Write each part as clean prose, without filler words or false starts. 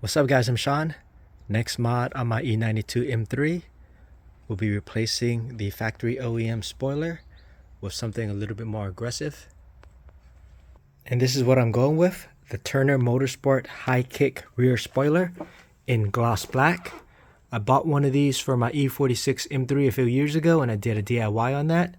What's up guys, I'm Sean. Next mod on my E92 M3 will be replacing the factory OEM spoiler with something a little bit more aggressive. And this is what I'm going with, the Turner Motorsport high kick rear spoiler in gloss black. I bought one of these for my E46 M3 a few years ago and I did a DIY on that.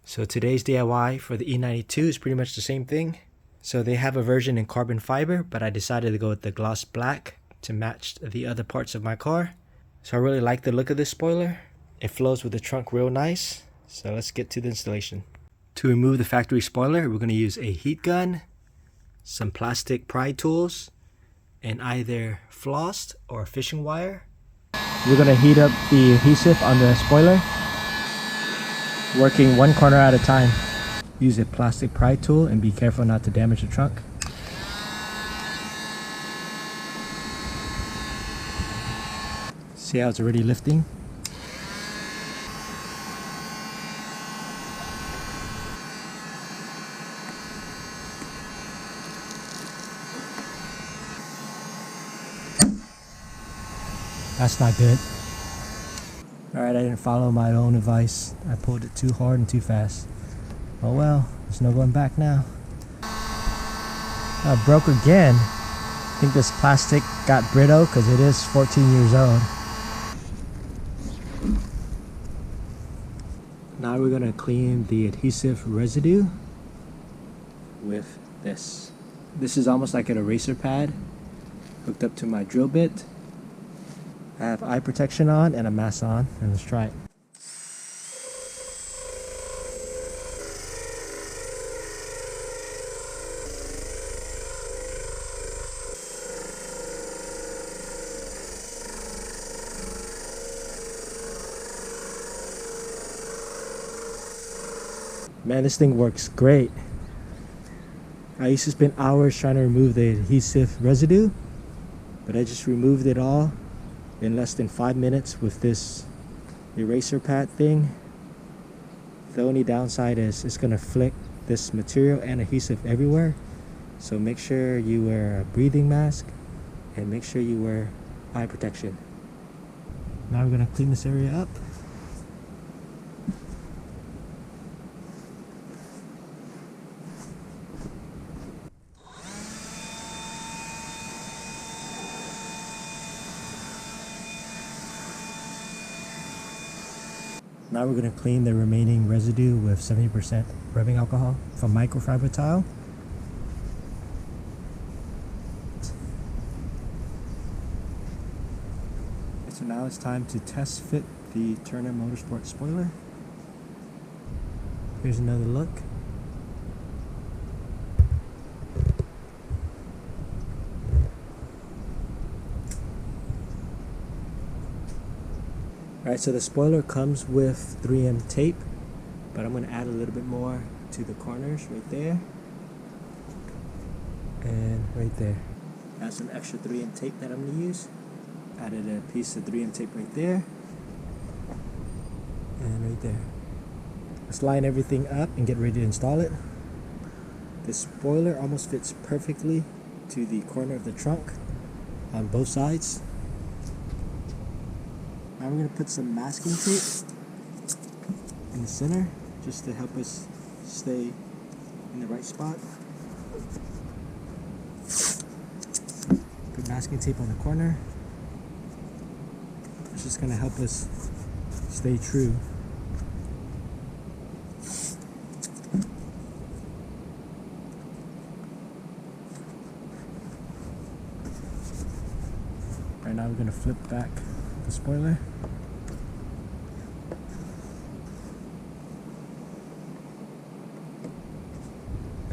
So today's DIY for the E92 is pretty much the same thing. So they have a version in carbon fiber, but I decided to go with the gloss black to match the other parts of my car. So I really like the look of this spoiler. It flows with the trunk real nice. So let's get to the installation. To remove the factory spoiler, we're going to use a heat gun, some plastic pry tools, and either floss or fishing wire. We're going to heat up the adhesive on the spoiler, working one corner at a time. Use a plastic pry tool and be careful not to damage the trunk. See how it's already lifting? That's not good. Alright, I didn't follow my own advice. I pulled it too hard and too fast. Oh well, there's no going back now. Oh, broke again. I think this plastic got brittle because it is 14 years old. Now we're going to clean the adhesive residue with this. This is almost like an eraser pad hooked up to my drill bit. I have eye protection on and a mask on, and let's try it. Man, this thing works great. I used to spend hours trying to remove the adhesive residue, but I just removed it all in less than 5 minutes with this eraser pad thing. The only downside is it's gonna flick this material and adhesive everywhere. So make sure you wear a breathing mask and make sure you wear eye protection. Now we're gonna clean this area up. Now we're going to clean the remaining residue with 70% rubbing alcohol from microfiber tile. So now it's time to test fit the Turner Motorsport spoiler. Here's another look. Alright, so the spoiler comes with 3M tape, but I'm going to add a little bit more to the corners right there and right there. Add some extra 3M tape that I'm going to use. Added a piece of 3M tape right there and right there. Let's line everything up and get ready to install it. The spoiler almost fits perfectly to the corner of the trunk on both sides. Now we're going to put some masking tape in the center just to help us stay in the right spot. Put masking tape on the corner. It's just going to help us stay true. Right now we're going to flip back the spoiler.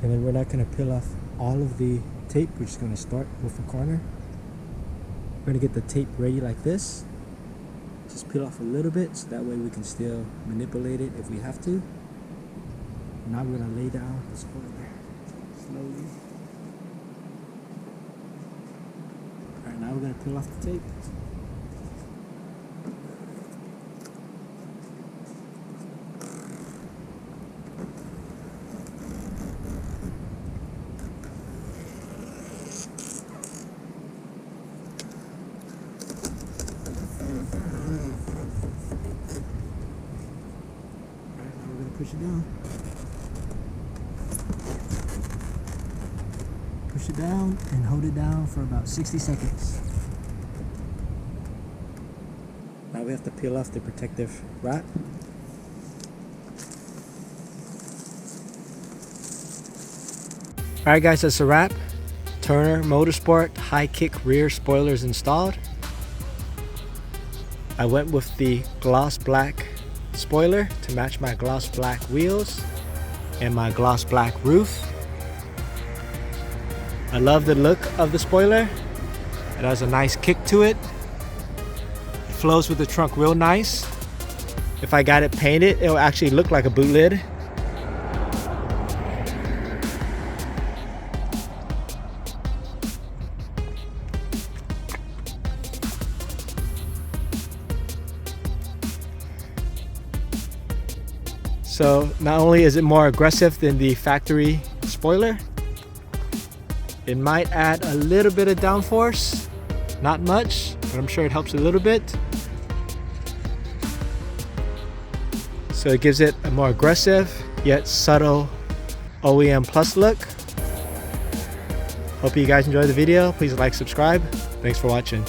And then we're not going to peel off all of the tape, we're just going to start with the corner. We're going to get the tape ready like this. Just peel off a little bit so that way we can still manipulate it if we have to. Now we're going to lay down the spoiler slowly. Alright, now we're going to peel off the tape. We're gonna push it down. Push it down and hold it down for about 60 seconds. Now we have to peel off the protective wrap. Alright guys, that's a wrap. Turner Motorsport high kick rear spoilers installed. I went with the gloss black spoiler to match my gloss black wheels and my gloss black roof. I love the look of the spoiler. It has a nice kick to it. It flows with the trunk real nice. If I got it painted, it'll actually look like a boot lid. So not only is it more aggressive than the factory spoiler, it might add a little bit of downforce, not much, but I'm sure it helps a little bit. So it gives it a more aggressive yet subtle OEM Plus look. Hope you guys enjoyed the video. Please like, subscribe. Thanks for watching.